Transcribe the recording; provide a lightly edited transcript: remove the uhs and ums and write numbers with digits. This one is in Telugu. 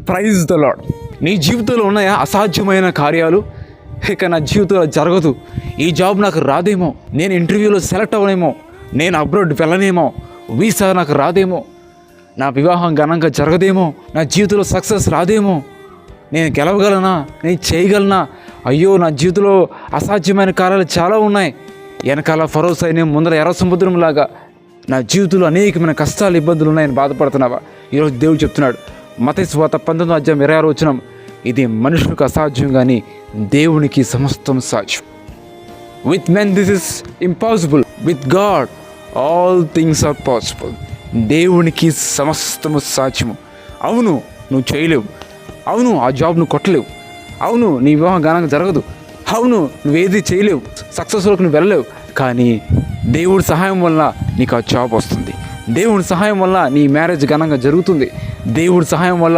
Praise the lord. నీ జీవితంలో ఉన్నాయా అసాధ్యమైన కార్యాలు? ఇక నా జీవితంలో జరగదు, ఈ జాబ్ నాకు రాదేమో, నేను ఇంటర్వ్యూలో సెలెక్ట్ అవ్వనేమో, నేను అబ్రాడ్ వెళ్ళనేమో, వీసా నాకు రాదేమో, నా వివాహం ఘనంగా జరగదేమో, నా జీవితంలో సక్సెస్ రాదేమో, నేను గెలవగలనా, నేను చేయగలనా, అయ్యో నా జీవితంలో అసాధ్యమైన కార్యాలు చాలా ఉన్నాయి, వెనకాల ఫరో సైన్యం ముందర ఎర్ర సముద్రంలాగా నా జీవితంలో అనేకమైన కష్టాలు ఇబ్బందులు ఉన్నాయని బాధపడుతున్నావా? ఈరోజు దేవుడు చెప్తున్నాడు, మత్తయి సువార్త 19:26 ఇది మనుషులకు అసాధ్యం కానీ దేవునికి సమస్తం సాధ్యం. With men this is impossible, with God all things are possible. దేవునికి సమస్తము సాధ్యము. అవును నువ్వు చేయలేవు, అవును ఆ జాబ్ నువ్వు కొట్టలేవు, అవును నీ వివాహం ఘనంగా జరగదు, అవును నువ్వేది చేయలేవు, సక్సెస్లోకి నువ్వు వెళ్ళలేవు, కానీ దేవుడి సహాయం వల్ల నీకు ఆ జాబ్ వస్తుంది, దేవుడి సహాయం వల్ల నీ మ్యారేజ్ ఘనంగా జరుగుతుంది, దేవుడి సహాయం వల్ల